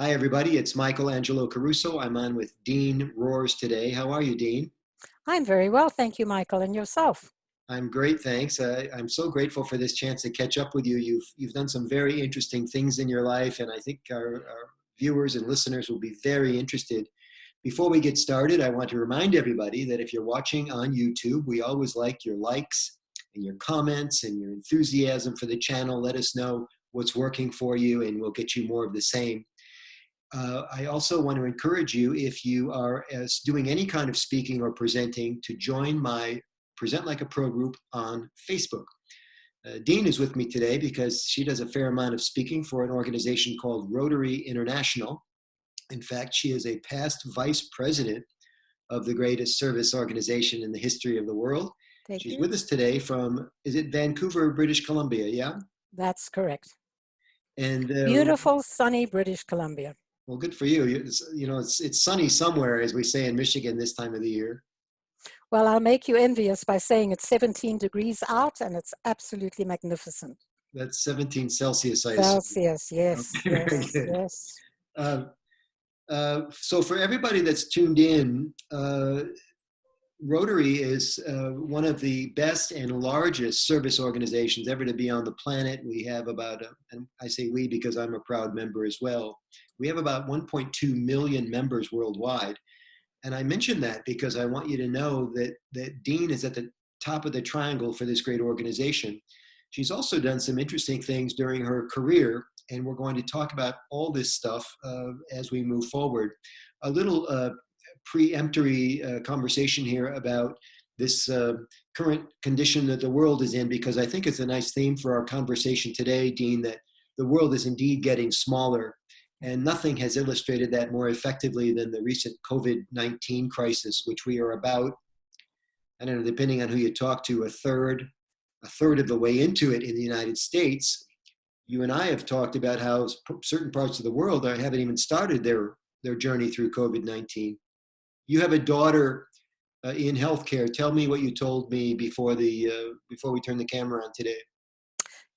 Hi, everybody. It's Michael Angelo Caruso. I'm on with Dean Rohrs today. How are you, Dean? I'm very well, thank you, Michael. And yourself? I'm great, thanks. I'm so grateful for this chance to catch up with you. You've done some very interesting things in your life, and I think our viewers and listeners will be very interested. Before we get started, I want to remind everybody that if you're watching on YouTube, we always like your likes and your comments and your enthusiasm for the channel. Let us know what's working for you, and we'll get you more of the same. I also want to encourage you, if you are doing any kind of speaking or presenting, to join my Present Like a Pro group on Facebook. Dean is with me today because she does a fair amount of speaking for an organization called Rotary International. In fact, she is a past vice president of the greatest service organization in the history of the world. Thank She's you. with us today from, is it Vancouver, British Columbia, yeah? That's correct. And Beautiful, sunny British Columbia. well, good for you. It's sunny somewhere, as we say in Michigan this time of the year. Well, I'll make you envious by saying it's 17 degrees out and it's absolutely magnificent. That's 17 Celsius, I assume. Celsius, yes, Okay, very yes, good. yes. So for everybody that's tuned in, Rotary is one of the best and largest service organizations ever to be on the planet. We have about, and I say we because I'm a proud member as well, we have about 1.2 million members worldwide. And I mention that because I want you to know that Dean is at the top of the triangle for this great organization. She's also done some interesting things during her career, and we're going to talk about all this stuff as we move forward. A little preemptory conversation here about this current condition that the world is in, because I think it's a nice theme for our conversation today, Dean, that the world is indeed getting smaller. And nothing has illustrated that more effectively than the recent COVID-19 crisis, which we are about, I don't know, depending on who you talk to, a third of the way into it in the United States. You and I have talked about how certain parts of the world haven't even started their journey through COVID-19. You have a daughter in healthcare. Tell me what you told me before we turned the camera on today.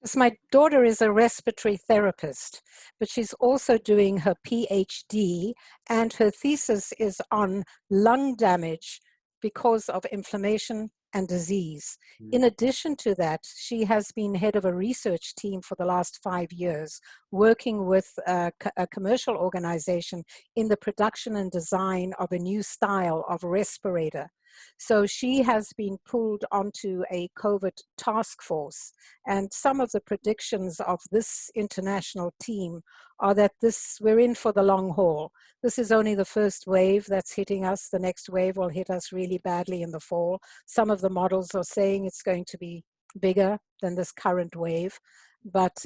Yes, my daughter is a respiratory therapist, but she's also doing her PhD, and her thesis is on lung damage because of inflammation and disease. In addition to that, she has been head of a research team for the last 5 years, working with a commercial organization in the production and design of a new style of respirator. So she has been pulled onto a COVID task force, and some of the predictions of this international team are that we're in for the long haul. This is only the first wave that's hitting us. The next wave will hit us really badly in the fall. Some of the models are saying it's going to be bigger than this current wave. But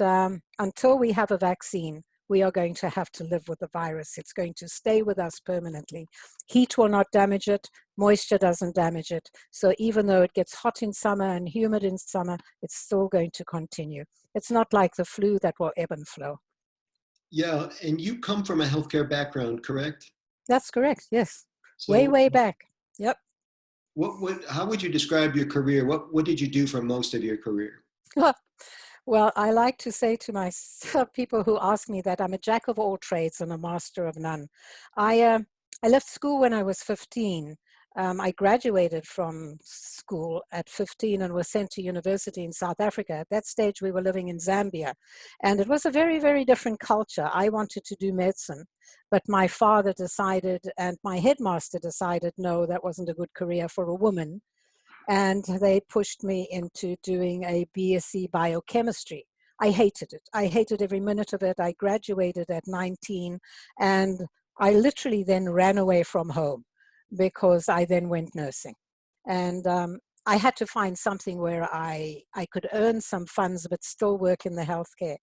until we have a vaccine, we are going to have to live with the virus. It's going to stay with us permanently. Heat will not damage it. Moisture doesn't damage it. So even though it gets hot in summer and humid in summer, it's still going to continue. It's not like the flu that will ebb and flow. Yeah, and you come from a healthcare background, correct? That's correct, yes. Way, So way back. Yep. how would you describe your career? What did you do for most of your career? Well, I like to say to my people who ask me that I'm a jack of all trades and a master of none. I left school when I was 15. I graduated from school at 15 and was sent to university in South Africa. At that stage, we were living in Zambia. And it was a very, very different culture. I wanted to do medicine, but my father decided and my headmaster decided, no, that wasn't a good career for a woman. And they pushed me into doing a BSc biochemistry. I hated it. I hated every minute of it. I graduated at 19, and I literally then ran away from home because I then went nursing. And I had to find something where I could earn some funds but still work in the healthcare.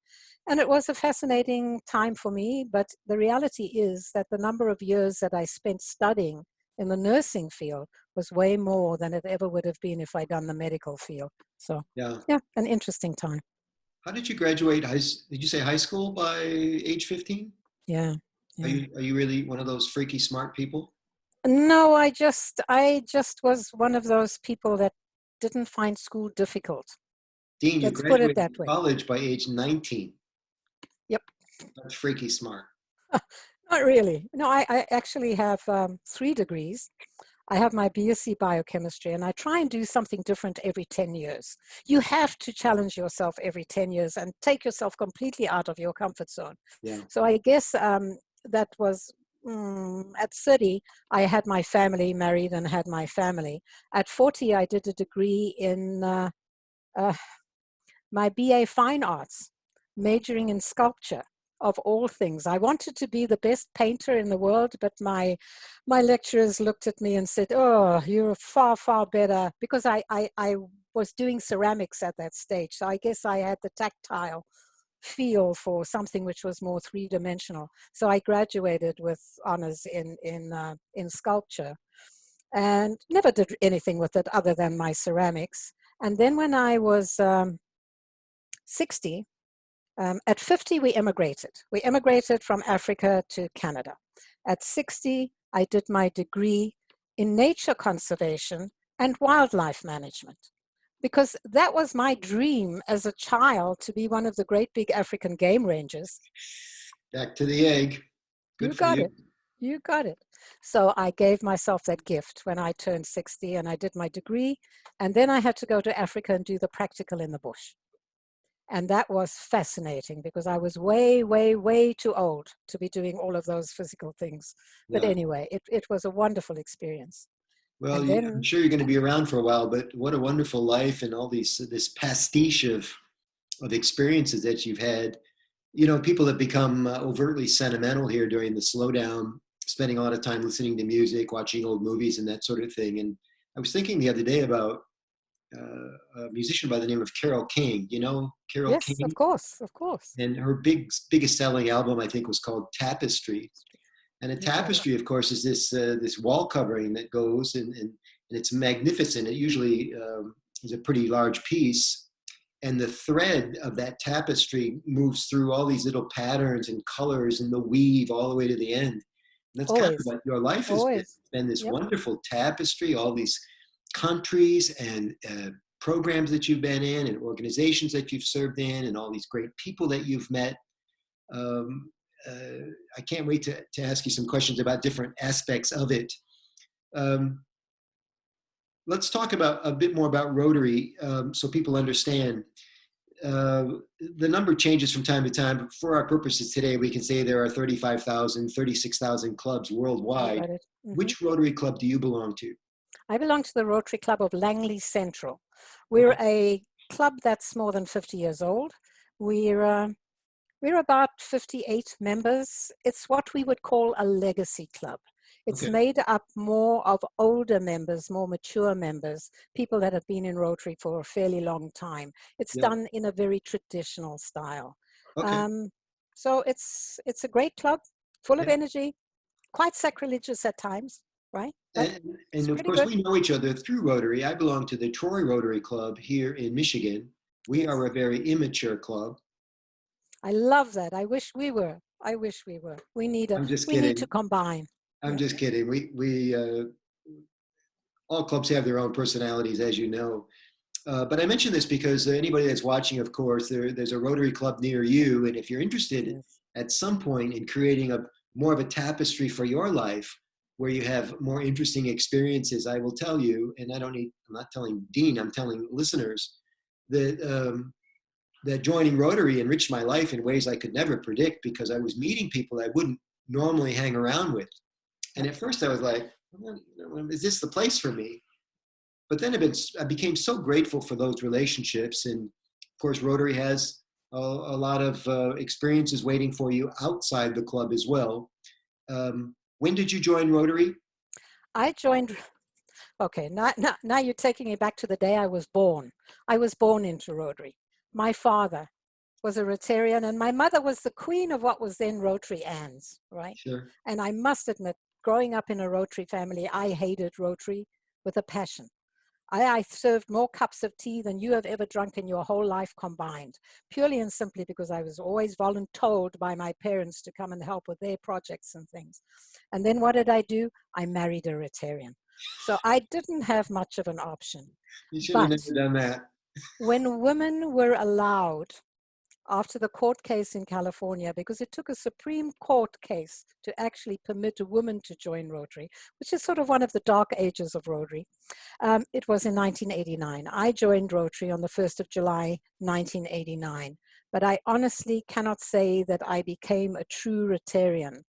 And it was a fascinating time for me, but the reality is that the number of years that I spent studying in the nursing field was way more than it ever would have been if I'd done the medical field. So Yeah. yeah, an interesting time. How did you graduate? Did you say high school by age 15? Yeah, Are yeah. you really one of those freaky smart people? No, I just was one of those people that didn't find school difficult. Dean, you Let's put it graduated that way. college by age 19. Yep. That's freaky smart. Not really. No, I actually have 3 degrees. I have my BSc biochemistry, and I try and do something different every 10 years. You have to challenge yourself every 10 years and take yourself completely out of your comfort zone. Yeah. So I guess that was at 30, I had my family, married and had my family. At 40, I did a degree in uh, my BA Fine Arts, majoring in sculpture of all things. I wanted to be the best painter in the world, but my lecturers looked at me and said, oh, you're far, far better, because I was doing ceramics at that stage. So I guess I had the tactile feel for something which was more three-dimensional. So I graduated with honors in sculpture and never did anything with it other than my ceramics. And then when I was 60, at 50, we emigrated. We emigrated from Africa to Canada. At 60, I did my degree in nature conservation and wildlife management, because that was my dream as a child, to be one of the great big African game rangers. Back to the egg. You Good for got you. it. You got it. So I gave myself that gift when I turned 60, and I did my degree. And then I had to go to Africa and do the practical in the bush. And that was fascinating, because I was way, way, way too old to be doing all of those physical things. But Yeah. anyway, it was a wonderful experience. Well, And I'm then, sure you're going to be around for a while, but what a wonderful life and all this pastiche of experiences that you've had. You know, people have become overtly sentimental here during the slowdown, spending a lot of time listening to music, watching old movies, and that sort of thing. And I was thinking the other day about a musician by the name of Carole King. You know, Carole yes, King, of course, of course. and her biggest selling album, I think, was called Tapestry. And a You got it. tapestry, of course, is this wall covering that goes and it's magnificent. It usually is a pretty large piece, and the thread of that tapestry moves through all these little patterns and colors and the weave all the way to the end. And that's kind of Always, what your life has been. always. It's been this Yep. wonderful tapestry, all these countries and programs that you've been in and organizations that you've served in and all these great people that you've met. Um, I can't wait to ask you some questions about different aspects of it. Um, let's talk about a bit more about Rotary so people understand. Uh, the number changes from time to time, but for our purposes today, we can say there are 35,000, 36,000 clubs You worldwide. got it. Which Rotary club do you belong to? I belong to the Rotary Club of Langley Central. We're Okay. a club that's more than 50 years old. We're about 58 members. It's what we would call a legacy club. It's Okay. made up more of older members, more mature members, people that have been in Rotary for a fairly long time. It's Yeah. done in a very traditional style. Okay. So it's a great club, full of Yeah. energy, quite sacrilegious at times, right? But And it's of pretty course, good. we know each other through Rotary. I belong to the Troy Rotary Club here in Michigan. We Yes. are a very immature club. I love that. I wish we were. I wish we were. I'm just We need to kidding. combine. I'm Yeah. just kidding. We all clubs have their own personalities, as you know. But I mention this because anybody that's watching, of course, there's a Rotary Club near you, and if you're interested Yes. at some point in creating a more of a tapestry for your life, where you have more interesting experiences, I will tell you, and I'm not telling Dean, I'm telling listeners that that joining Rotary enriched my life in ways I could never predict because I was meeting people I wouldn't normally hang around with. And at first I was like, well, is this the place for me? But then I became so grateful for those relationships. And of course, Rotary has a lot of experiences waiting for you outside the club as well. When did you join Rotary? I joined. Okay, now you're taking me back to the day I was born. I was born into Rotary. My father was a Rotarian, and my mother was the queen of what was then Rotary Anns, right? Sure. And I must admit, growing up in a Rotary family, I hated Rotary with a passion. I served more cups of tea than you have ever drunk in your whole life combined, purely and simply because I was always voluntold by my parents to come and help with their projects and things. And then what did I do? I married a Rotarian. So I didn't have much of an option. You should have But never done that. when women were allowed after the court case in California, because it took a Supreme Court case to actually permit a woman to join Rotary, which is sort of one of the dark ages of Rotary. It was in 1989. I joined Rotary on the 1st of July, 1989. But I honestly cannot say that I became a true Rotarian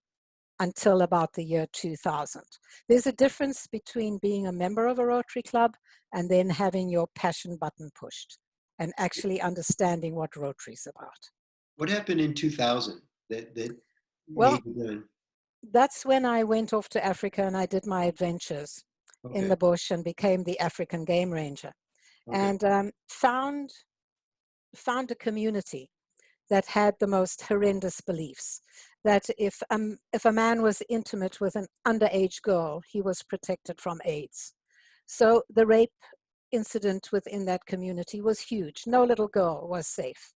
until about the year 2000. There's a difference between being a member of a Rotary Club and then having your passion button pushed and actually understanding what Rotary is about. What happened in 2000 that Well, made you join? that's when I went off to Africa and I did my adventures in Okay. the bush and became the African game ranger. Okay. And found a community that had the most horrendous beliefs. That if a man was intimate with an underage girl, he was protected from AIDS. So the rape incident within that community was huge. No little girl was safe.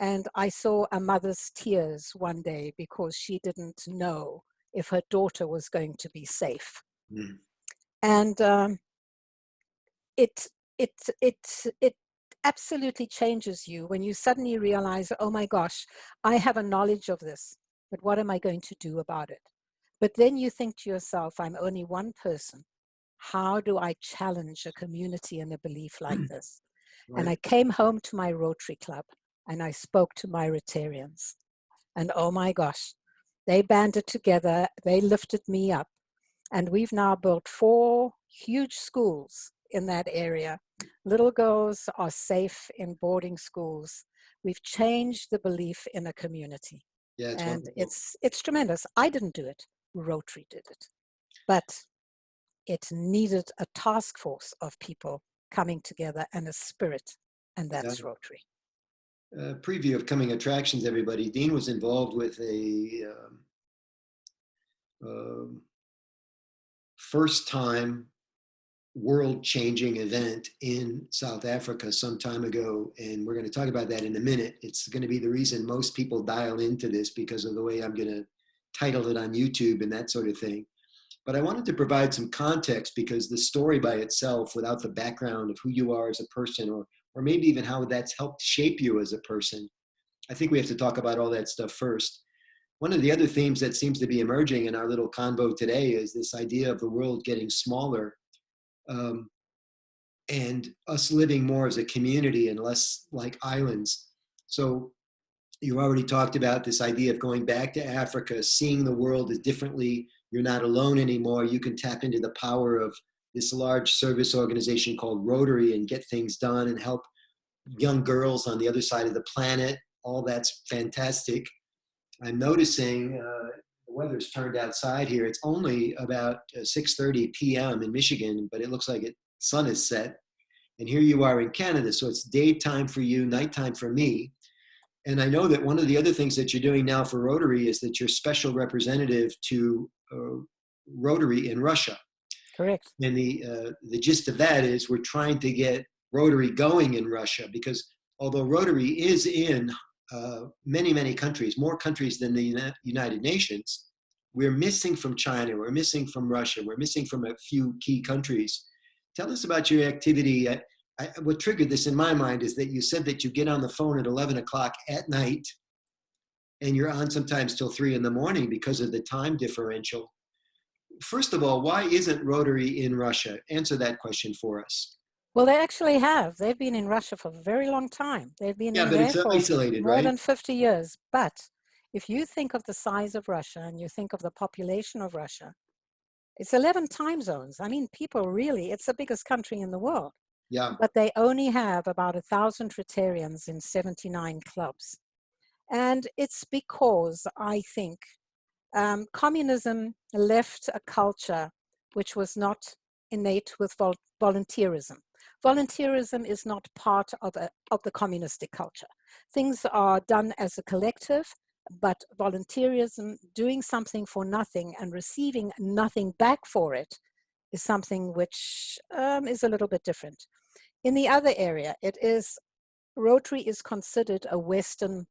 And I saw a mother's tears one day because she didn't know if her daughter was going to be safe. Mm. And it absolutely changes you when you suddenly realize, oh my gosh, I have a knowledge of this, but what am I going to do about it? But then you think to yourself, I'm only one person. How do I challenge a community in a belief like this? Right. And I came home to my Rotary Club and I spoke to my Rotarians. And oh my gosh, they banded together, they lifted me up. And we've now built 4 huge schools in that area. Little girls are safe in boarding schools. We've changed the belief in a community. Yeah, it's And wonderful. it's tremendous. I didn't do it, Rotary did it. But it needed a task force of people coming together and a spirit, and that's Yeah. Rotary. Preview of coming attractions, everybody. Dean was involved with a first time world-changing event in South Africa some time ago, and we're going to talk about that in a minute. It's going to be the reason most people dial into this because of the way I'm going to title it on YouTube and that sort of thing. But I wanted to provide some context because the story by itself, without the background of who you are as a person, or maybe even how that's helped shape you as a person, I think we have to talk about all that stuff first. One of the other themes that seems to be emerging in our little convo today is this idea of the world getting smaller, and us living more as a community and less like islands. So you already talked about this idea of going back to Africa, seeing the world as differently. You're not alone anymore. You can tap into the power of this large service organization called Rotary and get things done and help young girls on the other side of the planet. All that's fantastic. I'm noticing the weather's turned outside here. It's only about 6:30 p.m. in Michigan, but it looks like the sun is set. And here you are in Canada. So it's daytime for you, nighttime for me. And I know that one of the other things that you're doing now for Rotary is that you're special representative to Rotary in Russia. Correct. And the gist of that is we're trying to get Rotary going in Russia because although Rotary is in many, many countries, more countries than the United Nations, we're missing from China, we're missing from Russia, we're missing from a few key countries. Tell us about your activity. What triggered this in my mind is that you said that you get on the phone at 11 o'clock at night and you're on sometimes till 3 in the morning because of the time differential. First of all, why isn't Rotary in Russia? Answer that question for us. Well, they actually have. They've been in Russia for a very long time. They've been Yeah, in but there it's for isolated, more right? than 50 years. But if you think of the size of Russia and you think of the population of Russia, it's 11 time zones. I mean, people really, it's the biggest country in the world. Yeah. But they only have about 1,000 Rotarians in 79 clubs. And it's because I think communism left a culture which was not innate with volunteerism. Volunteerism is not part of the communistic culture. Things are done as a collective, but volunteerism, doing something for nothing and receiving nothing back for it, is something which is a little bit different. In the other area, Rotary is considered a Western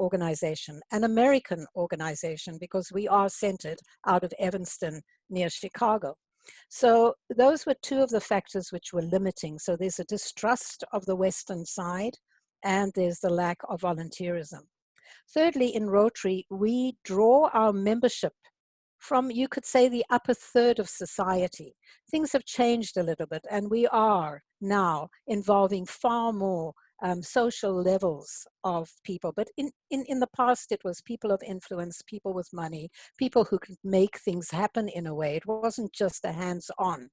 organization, an American organization, because we are centered out of Evanston near Chicago. So those were 2 of the factors which were limiting. So there's a distrust of the Western side and there's the lack of volunteerism. Thirdly, in Rotary, we draw our membership from, you could say, the upper third of society. Things have changed a little bit, and we are now involving far more social levels of people. But in the past, it was people of influence, people with money, people who could make things happen in a way. It wasn't just a hands-on.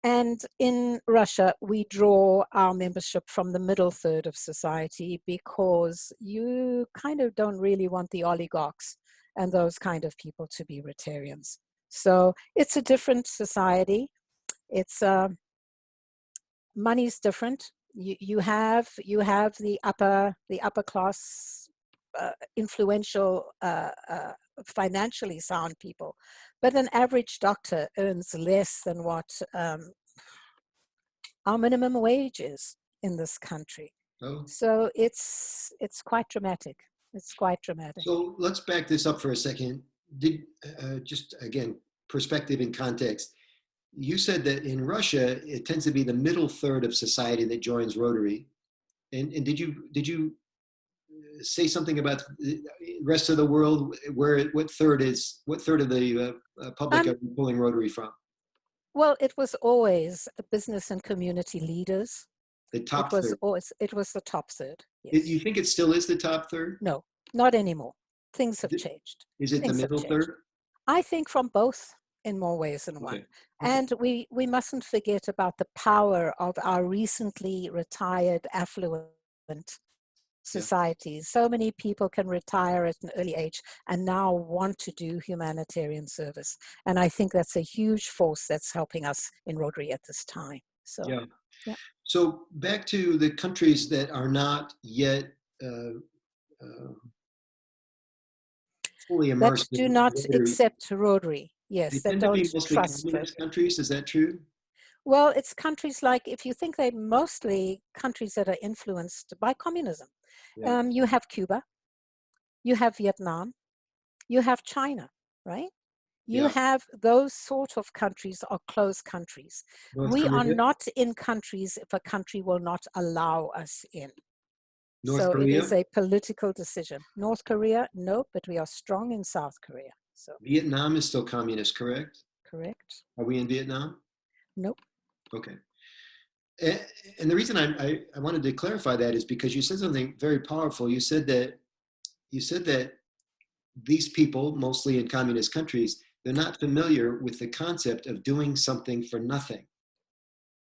And in Russia, we draw our membership from the middle third of society because you kind of don't really want the oligarchs and those kind of people to be Rotarians. So it's a different society. It's money's different. You have the upper class, influential, financially sound people, but an average doctor earns less than what our minimum wage is in this country. Oh. So it's quite dramatic. It's quite dramatic. So let's back this up for a second. Just again, perspective and context. You said that in Russia, it tends to be the middle third of society that joins Rotary. And did you say something about the rest of the world? What third of the public are you pulling Rotary from? Well, it was always business and community leaders. The top third. It was the top third. Yes. You think it still is the top third? No, not anymore. Things have changed. Is it the middle third? I think from both in more ways than one. Okay. And we mustn't forget about the power of our recently retired affluent societies. So many people can retire at an early age and now want to do humanitarian service. And I think that's a huge force that's helping us in Rotary at this time. So, yeah. So back to the countries that are not yet fully immersed. That do not accept Rotary. Yes, that don't trust communist countries. Is that true? Well, it's countries like, if you think they're mostly countries that are influenced by communism. Yeah. You have Cuba, you have Vietnam, you have China, right? You have those sort of countries are closed countries. We are not in countries if a country will not allow us in. So it is a political decision. North Korea, no, but we are strong in South Korea. So Vietnam is still communist, correct? Correct. Are we in Vietnam? Nope. Okay. And the reason I wanted to clarify that is because you said something very powerful. You said that these people, mostly in communist countries, they're not familiar with the concept of doing something for nothing.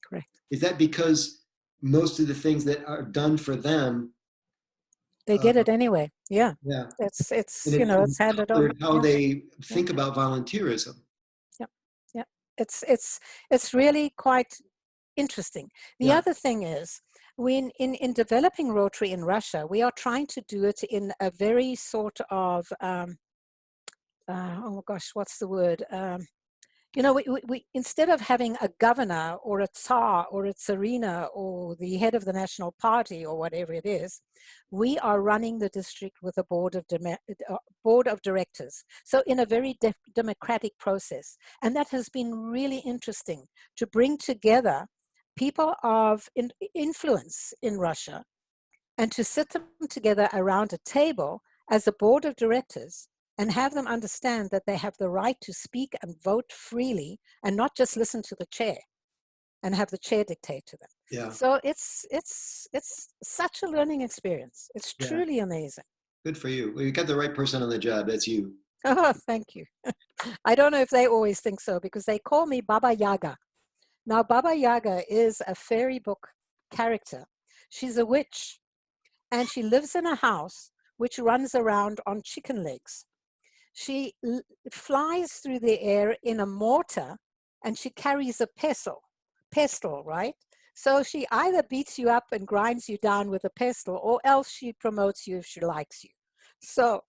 Correct. Is that because most of the things that are done for them, they get it anyway? Yeah. Yeah. It's it's handed over. How they think about volunteerism. Yeah. Yeah. It's really quite interesting. The other thing is, when in developing Rotary in Russia, we are trying to do it in a very sort of oh gosh, what's the word? We instead of having a governor or a tsar or a tsarina or the head of the national party or whatever it is, we are running the district with a board of directors. So in a very democratic process. And that has been really interesting to bring together people of influence in Russia and to sit them together around a table as a board of directors and have them understand that they have the right to speak and vote freely and not just listen to the chair and have the chair dictate to them. Yeah. So it's such a learning experience. It's truly amazing. Good for you. Well, you got the right person on the job. That's you. Oh, thank you. I don't know if they always think so because they call me Baba Yaga. Now, Baba Yaga is a fairy book character. She's a witch and she lives in a house which runs around on chicken legs. She flies through the air in a mortar and she carries a pestle, right? So she either beats you up and grinds you down with a pestle or else she promotes you if she likes you. So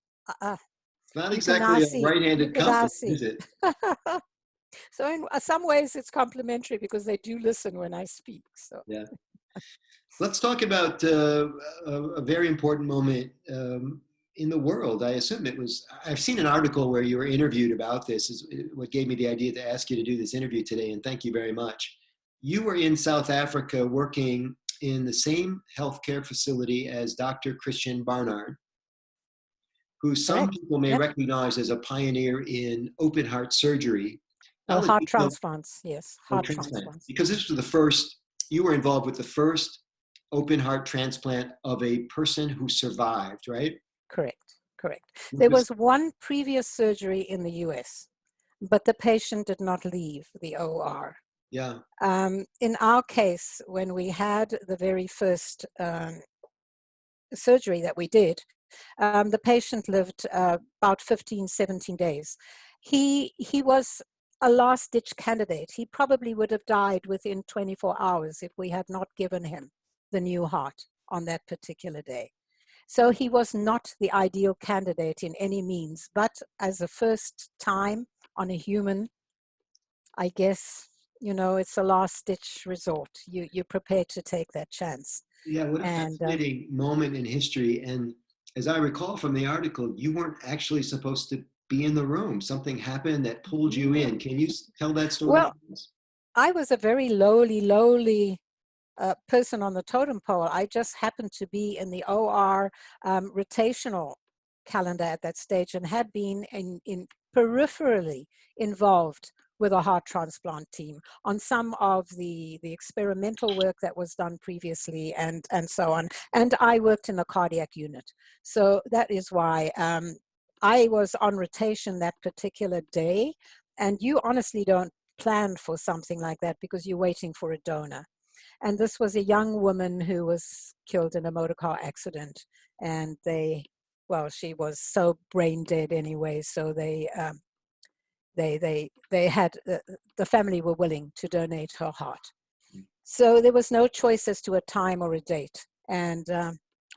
not exactly a right-handed compliment, is it? So in some ways it's complimentary because they do listen when I speak. So yeah. Let's talk about a very important moment in the world. I assume it was, I've seen an article where you were interviewed about this, is what gave me the idea to ask you to do this interview today, and thank you very much. You were in South Africa working in the same healthcare facility as Dr. Christian Barnard, who some Correct. people may Yep. recognize as a pioneer in open heart surgery. I'll let Heart you know, transplants. Yes. oh, Heart transplant, transplants. because this was the first, you were involved with the first open heart transplant of a person who survived, right? Correct. Correct. It There was, was one previous surgery in the US, but the patient did not leave the OR. yeah. In our case, when we had the very first surgery that we did, the patient lived about 15, 17 days. He was a last-ditch candidate. He probably would have died within 24 hours if we had not given him the new heart on that particular day. So he was not the ideal candidate in any means, but as a first time on a human, I guess, you know, it's a last-ditch resort. You're prepared to take that chance. Yeah, what a And fascinating moment in history. And as I recall from the article, you weren't actually supposed to be in the room. Something happened that pulled you in. Can you tell that story? well, I was a very lowly person on the totem pole. I just happened to be in the OR rotational calendar at that stage and had been in peripherally involved with a heart transplant team on some of the experimental work that was done previously and so on. And I worked in the cardiac unit. So that is why I was on rotation that particular day. And you honestly don't plan for something like that because you're waiting for a donor. And this was a young woman who was killed in a motor car accident. And she was so brain dead anyway. So they had, the family were willing to donate her heart. So there was no choice as to a time or a date. And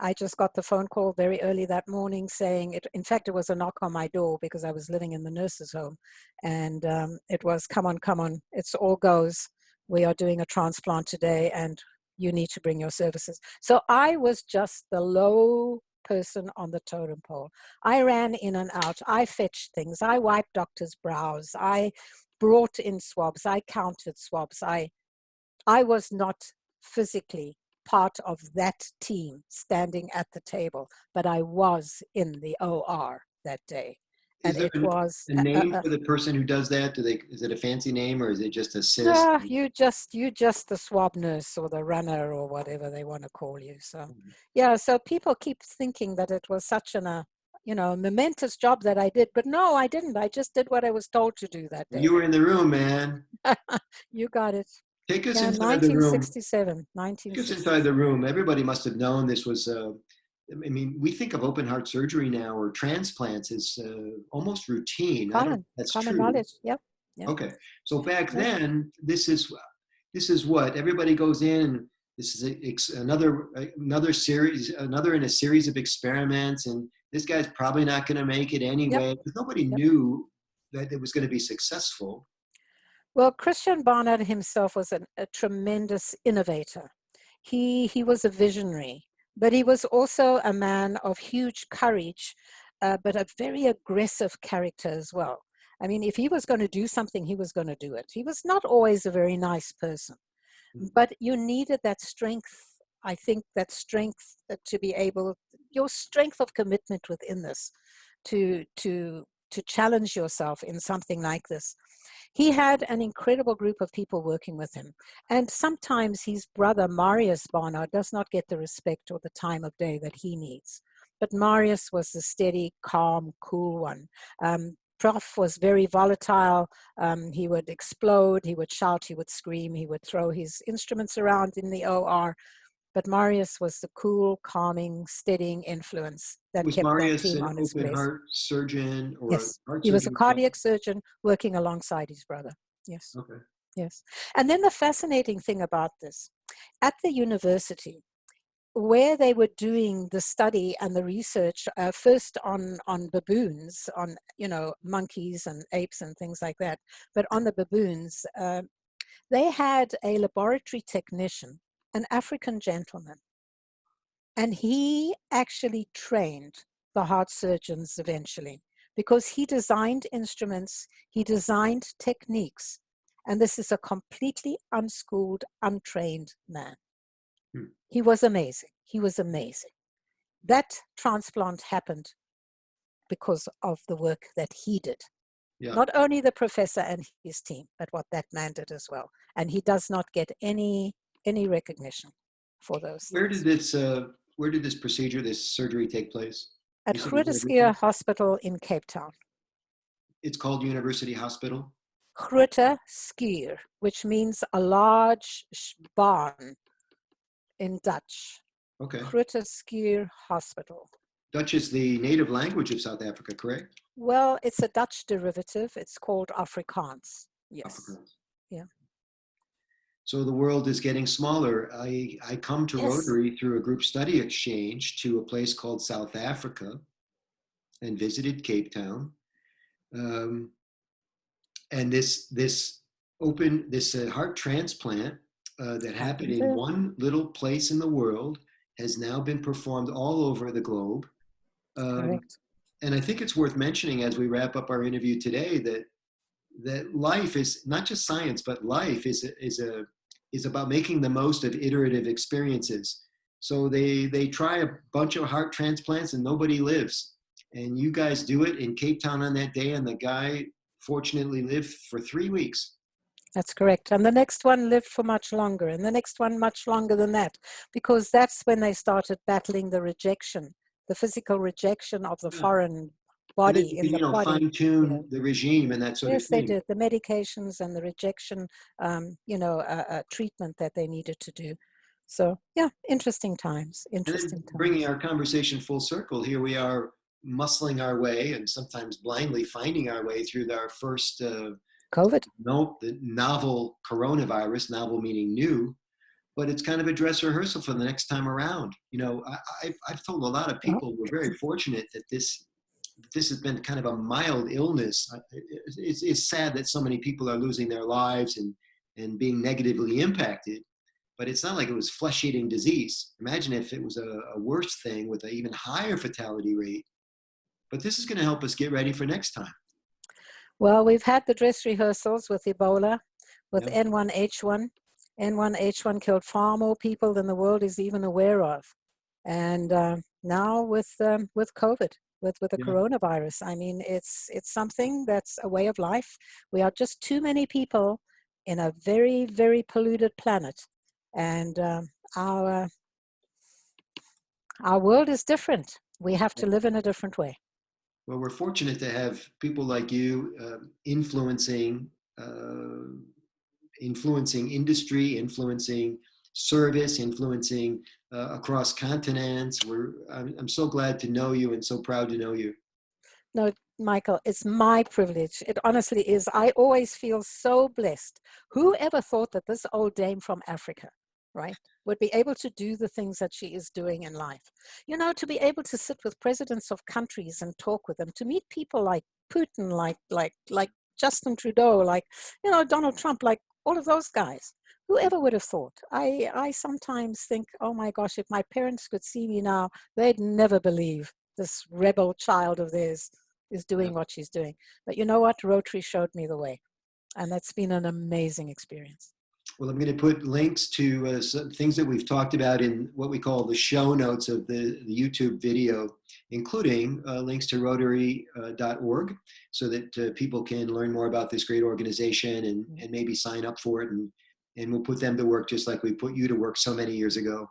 I just got the phone call very early that morning saying, in fact, it was a knock on my door because I was living in the nurse's home. And it was, come on, it's all goes. We are doing a transplant today and you need to bring your services. So I was just the low person on the totem pole. I ran in and out. I fetched things. I wiped doctors' brows. I brought in swabs. I counted swabs. I was not physically part of that team standing at the table, but I was in the OR that day. Is And there it was a name for the person who does that? Is it a fancy name or is it just a cis? no, you just the swab nurse or the runner or whatever they want to call you. So yeah, so people keep thinking that it was such a momentous job that I did, but no, I didn't. I just did what I was told to do that day. You were in the room, man. You got it. Take us Yeah, inside the room. 1967. Take us inside the room. Everybody must have known this was. I mean, we think of open heart surgery now or transplants as almost routine. I don't know if that's Common true. knowledge. Yep. Okay, so back Yep. then, this is what everybody goes in. And this is another series, another in a series of experiments, and this guy's probably not going to make it Yep. anyway because nobody Yep. knew that it was going to be successful. Well, Christian Barnard himself was a tremendous innovator. He was a visionary, but he was also a man of huge courage, but a very aggressive character as well. I mean, if he was going to do something, he was going to do it. He was not always a very nice person, but you needed that strength. I think that strength to be able, your strength of commitment within this, to challenge yourself in something like this. He had an incredible group of people working with him. And sometimes his brother, Marius Barnard, does not get the respect or the time of day that he needs. But Marius was the steady, calm, cool one. Prof was very volatile. He would explode, he would shout, he would scream, he would throw his instruments around in the OR. But Marius was the cool, calming, steadying influence that Was kept that Marius team an on his open place. heart surgeon or a Yes, heart he was a surgeon? cardiac surgeon working alongside his brother. Yes. Okay. Yes. And then the fascinating thing about this, at the university, where they were doing the study and the research, first on baboons, on, monkeys and apes and things like that, but on the baboons, they had a laboratory technician, an African gentleman, and he actually trained the heart surgeons eventually because he designed instruments, he designed techniques, and this is a completely unschooled, untrained man. Hmm. He was amazing. He was amazing. That transplant happened because of the work that he did. Yeah. Not only the professor and his team, but what that man did as well. And he does not get any recognition for those Where things. where did this procedure, this surgery take place? At You said it was Groote University? Hospital in Cape Town. It's called University Hospital. Groote Schuur, which means a large barn in Dutch. Okay. Groote Schuur Hospital. Dutch is the native language of South Africa, correct? Well, it's a Dutch derivative. It's called Afrikaans. Yes. Afrikaans. Yeah. So the world is getting smaller. I come to Yes. Rotary through a group study exchange to a place called South Africa and visited Cape Town. And this heart transplant that happened in one little place in the world has now been performed all over the globe. Correct. And I think it's worth mentioning as we wrap up our interview today that life is not just science, but life is about making the most of iterative experiences. So they try a bunch of heart transplants and nobody lives. And you guys do it in Cape Town on that day, and the guy fortunately lived for 3 weeks. That's correct. And the next one lived for much longer, and the next one much longer than that, because that's when they started battling the rejection, the physical rejection of the foreign body in the body. Fine-tune the regime and that sort of Yes, thing. they did. The medications and the rejection, treatment that they needed to do. So, yeah, interesting times. Interesting times. Bringing our conversation full circle, here we are muscling our way and sometimes blindly finding our way through our first COVID. the novel coronavirus, novel meaning new, but it's kind of a dress rehearsal for the next time around. I've told a lot of people we're very fortunate that this has been kind of a mild illness. It's sad that so many people are losing their lives and being negatively impacted, but it's not like it was flesh-eating disease. Imagine if it was a worse thing with an even higher fatality rate. But this is going to help us get ready for next time. Well, we've had the dress rehearsals with Ebola, with N1H1. N1H1 killed far more people than the world is even aware of. And now with COVID, with the coronavirus, I mean, it's something that's a way of life. We are just too many people in a very, very polluted planet. And our world is different. We have to live in a different way. Well, we're fortunate to have people like you influencing industry, influencing service, influencing across continents. I'm so glad to know you and so proud to know you. No, Michael, it's my privilege. It honestly is. I always feel so blessed. Who ever thought that this old dame from Africa, right, would be able to do the things that she is doing in life? You know, to be able to sit with presidents of countries and talk with them, to meet people like Putin, like Justin Trudeau, like, Donald Trump, like all of those guys. Whoever would have thought? I sometimes think, oh my gosh, if my parents could see me now, they'd never believe this rebel child of theirs is doing what she's doing. But you know what? Rotary showed me the way. And that's been an amazing experience. Well, I'm going to put links to some things that we've talked about in what we call the show notes of the YouTube video, including links to Rotary.org, so that people can learn more about this great organization and maybe sign up for it. And we'll put them to work just like we put you to work so many years ago.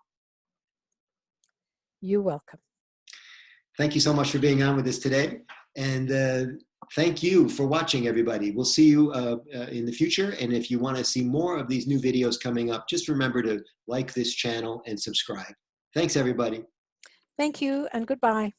You're welcome. Thank you so much for being on with us today. And thank you for watching, everybody. We'll see you in the future. And if you want to see more of these new videos coming up, just remember to like this channel and subscribe. Thanks, everybody. Thank you and goodbye.